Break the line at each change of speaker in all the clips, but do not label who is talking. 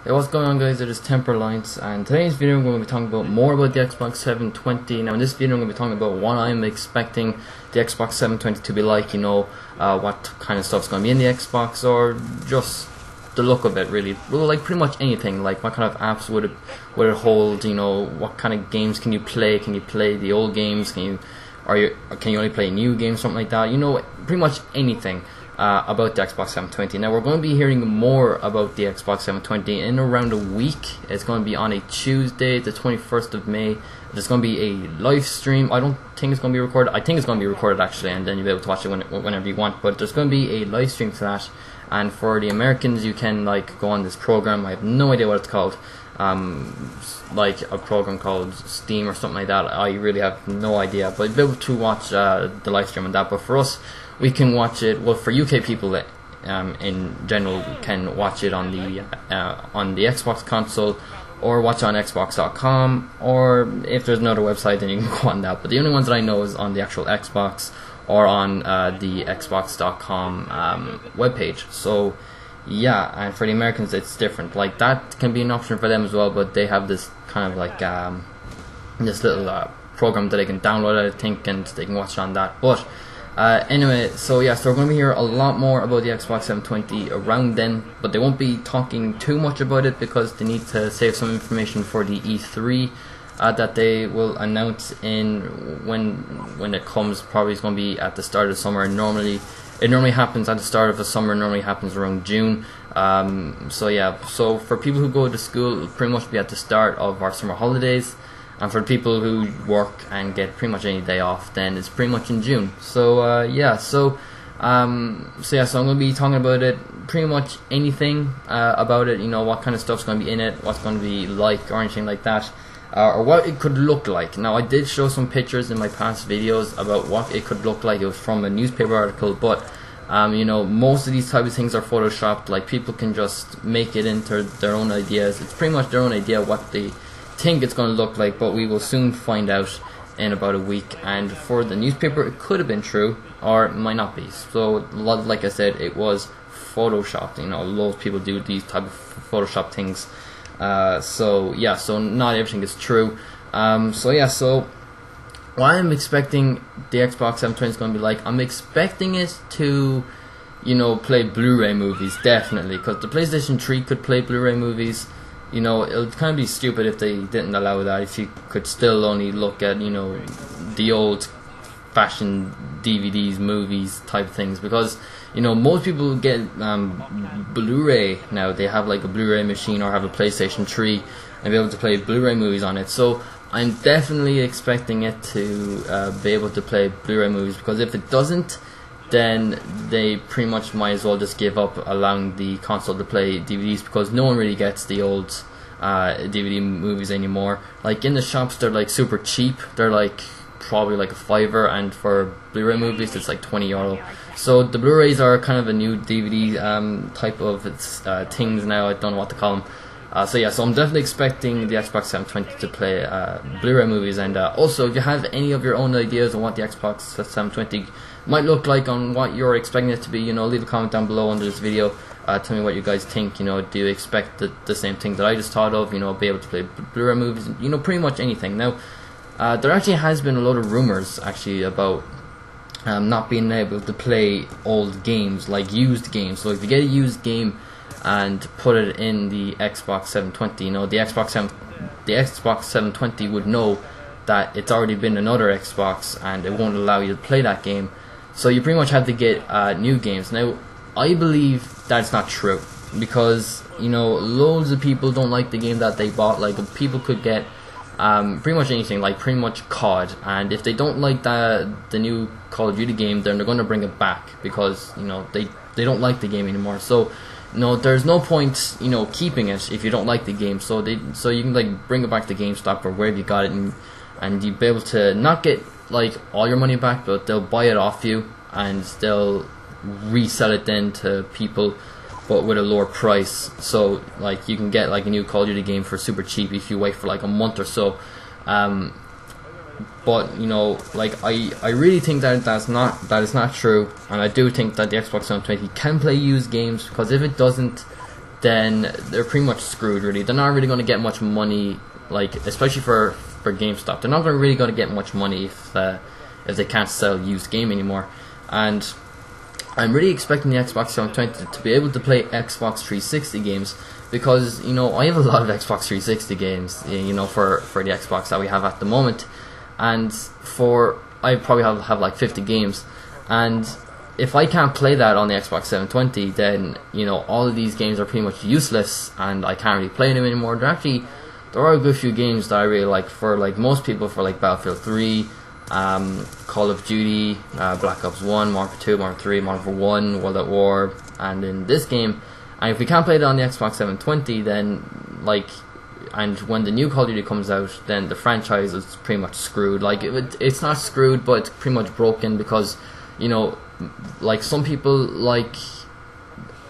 Hey, what's going on, guys? It is TemperAlliance, and today's video I'm going to be talking about more about the Xbox 720. Now in this video I'm going to be talking about what I'm expecting the Xbox 720 to be like, what kind of stuff's going to be in the Xbox, or just the look of it, really. Well, like pretty much anything, like what kind of apps would it hold, what kind of games can you play the old games, can you only play new games, something like that, pretty much anything. About the Xbox 720. Now we're going to be hearing more about the Xbox 720 in around a week. It's going to be on a Tuesday, the 21st of May. There's going to be a live stream. I don't think it's going to be recorded. I think it's going to be recorded actually, and then you'll be able to watch it whenever you want. But there's going to be a live stream to that. And for the Americans, you can go on this program. I have no idea what it's called. Like a program called Steam or something like that. I really have no idea. But you'll be able to watch the live stream on that. But for us, we can watch it. Well, for UK people, in general, can watch it on the Xbox console, or watch it on Xbox.com, or if there's another website, then you can go on that. But the only ones that I know is on the actual Xbox or on the Xbox.com webpage. So yeah, and for the Americans, it's different. Like that can be an option for them as well, but they have this kind of this little program that they can download, I think, and they can watch it on that. But anyway, so yeah, so we're going to hear a lot more about the Xbox 720 around then, but they won't be talking too much about it because they need to save some information for the E3 that they will announce in when it comes. Probably it's going to be at the start of summer. It normally happens at the start of the summer. Normally happens around June. So yeah, so for people who go to school, it'll pretty much be at the start of our summer holidays. And for people who work and get pretty much any day off, then it's pretty much in June. So yeah, so I'm going to be talking about it, pretty much anything about it. What kind of stuff's going to be in it, what's going to be like, or anything like that, or what it could look like. Now I did show some pictures in my past videos about what it could look like. It was from a newspaper article, but most of these types of things are photoshopped. Like people can just make it into their own ideas. It's pretty much their own idea what they think it's going to look like, but we will soon find out in about a week. And for the newspaper, it could have been true, or it might not be. So like I said, it was photoshopped. Loads of people do these type of Photoshop things. So yeah, so not everything is true. So yeah, so what I'm expecting the Xbox 720 is going to be like, I'm expecting it to play Blu-ray movies, definitely, because the PlayStation 3 could play Blu-ray movies. It would kind of be stupid if they didn't allow that, if you could still only look at, the old fashioned DVDs, movies type things, because, most people get Blu-ray now. They have like a Blu-ray machine or have a PlayStation 3 and be able to play Blu-ray movies on it. So I'm definitely expecting it to be able to play Blu-ray movies, because if it doesn't, then they pretty much might as well just give up allowing the console to play DVDs, because no one really gets the old DVD movies anymore. Like in the shops, they're like super cheap. They're like probably like a $5, and for Blu-ray movies it's like €20. So the Blu-rays are kind of a new DVD type of things now. I don't know what to call them. So yeah, so I'm definitely expecting the Xbox 720 to play Blu-ray movies. And also, if you have any of your own ideas on what the Xbox 720 might look like, on what you're expecting it to be, leave a comment down below under this video. Tell me what you guys think. Do you expect the same thing that I just thought of, be able to play Blu-ray movies, pretty much anything. Now, there actually has been a lot of rumors actually about not being able to play old games, like used games. So if you get a used game and put it in the Xbox 720, the Xbox 720 would know that it's already been another Xbox, and it won't allow you to play that game. So you pretty much have to get new games. Now, I believe that's not true, because loads of people don't like the game that they bought. Like people could get pretty much anything, like pretty much COD, and if they don't like the new Call of Duty game, then they're going to bring it back, because they don't like the game anymore. So there's no point keeping it if you don't like the game. So you can bring it back to GameStop or wherever you got it, and you'll be able to not get all your money back, but they'll buy it off you and they'll resell it then to people, but with a lower price. So you can get a new Call of Duty game for super cheap if you wait for a month or so. But I really think that is not true, and I do think that the Xbox 720 can play used games, because if it doesn't, then they're pretty much screwed. Really, they're not really going to get much money, like especially for GameStop. They're not really going to get much money if they can't sell used game anymore. And I'm really expecting the Xbox 720 to be able to play Xbox 360 games, because you know I have a lot of Xbox 360 games, you know, for the Xbox that we have at the moment, and I probably have like 50 games, and if I can't play that on the Xbox 720, then you know all of these games are pretty much useless, and I can't really play them anymore. There are a good few games that I really like, for like most people, for like Battlefield 3, Call of Duty, Black Ops 1, Modern Warfare 2, Modern Warfare 3, Modern Warfare 1, World at War, and in this game. And if we can't play it on the Xbox 720, then like, and when the new Call of Duty comes out, then the franchise is pretty much screwed. Like it's not screwed, but it's pretty much broken, because you know, like some people like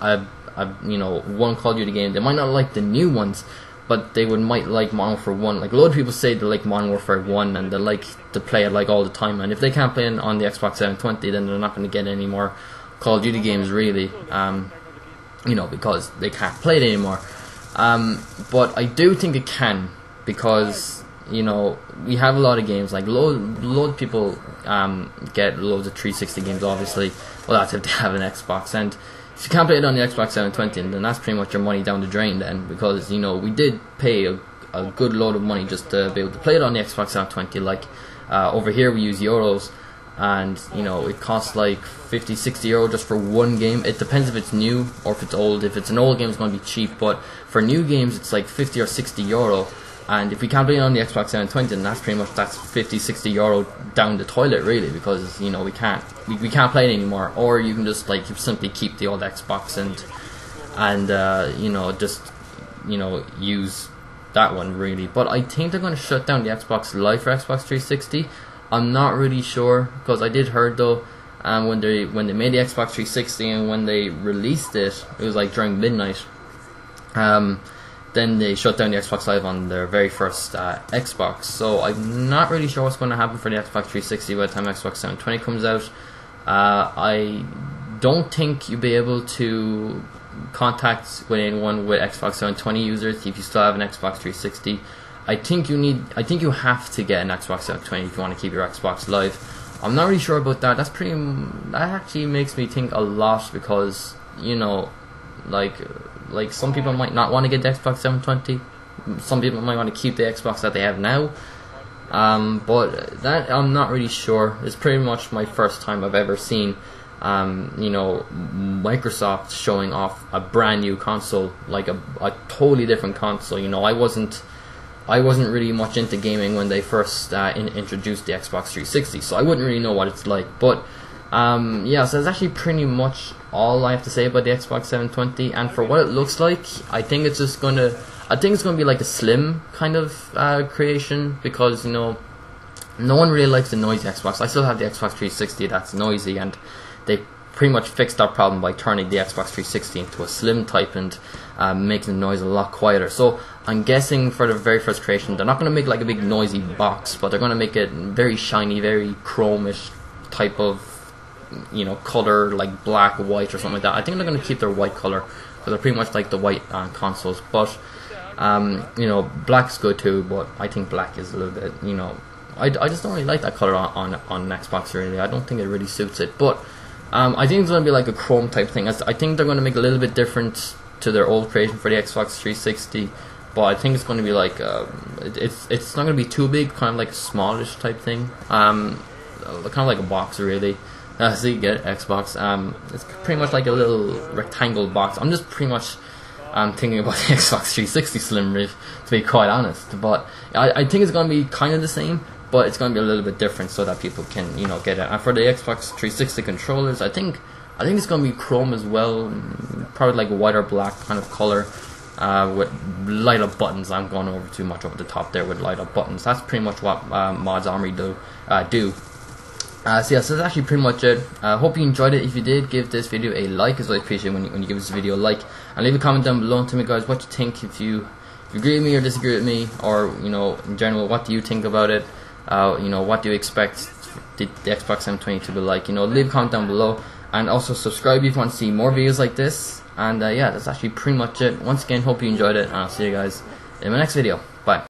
you know, one Call of Duty game, they might not like the new ones, but they might like Modern Warfare 1. Like a lot of people say they like Modern Warfare 1 and they like to play it like all the time, and if they can't play it on the Xbox 720, then they're not going to get any more Call of Duty games really, you know, because they can't play it anymore. But I do think it can, because you know we have a lot of games, like load of people get loads of 360 games, obviously. Well, that's if they have an Xbox, and if you can't play it on the Xbox 720, then that's pretty much your money down the drain then, because you know we did pay a good load of money just to be able to play it on the Xbox 720. Like over here we use euros, and you know it costs like 50-60 euro just for one game. It depends if it's new or if it's old. If it's an old game, it's going to be cheap, but for new games it's like 50 or 60 euro. And if we can't play it on the Xbox 720, then that's 50-60 euro down the toilet really, because you know we can't play it anymore. Or you can just like simply keep the old Xbox and you know just you know use that one really. But I think they're going to shut down the Xbox Live for Xbox 360. I'm not really sure, because I did heard though when they made the Xbox 360 and when they released it, it was like during midnight. Then they shut down the Xbox Live on their very first Xbox. So I'm not really sure what's going to happen for the Xbox 360 by the time Xbox 720 comes out. I don't think you'll be able to contact with anyone with Xbox 720 users if you still have an Xbox 360. I think you have to get an Xbox 720 if you want to keep your Xbox Live. I'm not really sure about that. That actually makes me think a lot, because you know, like some people might not want to get the Xbox 720. Some people might want to keep the Xbox that they have now. But that I'm not really sure. It's pretty much my first time I've ever seen you know, Microsoft showing off a brand new console, like a totally different console. You know, I wasn't really much into gaming when they first introduced the Xbox 360, so I wouldn't really know what it's like. But yeah, so that's actually pretty much all I have to say about the Xbox 720. And for what it looks like, I think it's gonna be like a slim kind of creation, because you know no one really likes the noisy Xbox. I still have the Xbox 360 that's noisy, and they pretty much fixed that problem by turning the Xbox 360 into a slim type and making the noise a lot quieter. So I'm guessing for the very first creation, they're not going to make like a big noisy box, but they're going to make it very shiny, very chromish type of, you know, color, like black, white or something like that. I think they're going to keep their white color, because they're pretty much like the white consoles. But you know, black's good too, but I think black is a little bit, you know, I just don't really like that color on an Xbox really. I don't think it really suits it. But I think it's going to be like a chrome type thing. I think they're going to make it a little bit different to their old creation for the Xbox 360, but I think it's going to be like it's not going to be too big, kind of like a smallish type thing, kind of like a box really. So you get Xbox. It's pretty much like a little rectangle box. I'm just pretty much thinking about the Xbox 360 Slim Rig, to be quite honest. But I think it's going to be kind of the same, but it's going to be a little bit different so that people can, you know, get it. And for the Xbox 360 controllers, I think it's going to be chrome as well, probably like a white or black kind of color, with light up buttons. I'm going over too much over the top there with light up buttons. That's pretty much what Mods Armory do. So yeah, so that's actually pretty much it. Hope you enjoyed it. If you did, give this video a like, as I appreciate when you give this video a like, and leave a comment down below and tell me, guys, what you think. If you agree with me or disagree with me, or you know, in general, what do you think about it? You know, what do you expect the Xbox 720 to be like? You know, leave a comment down below, and also subscribe if you want to see more videos like this. And yeah, that's actually pretty much it. Once again, hope you enjoyed it, and I'll see you guys in my next video. Bye.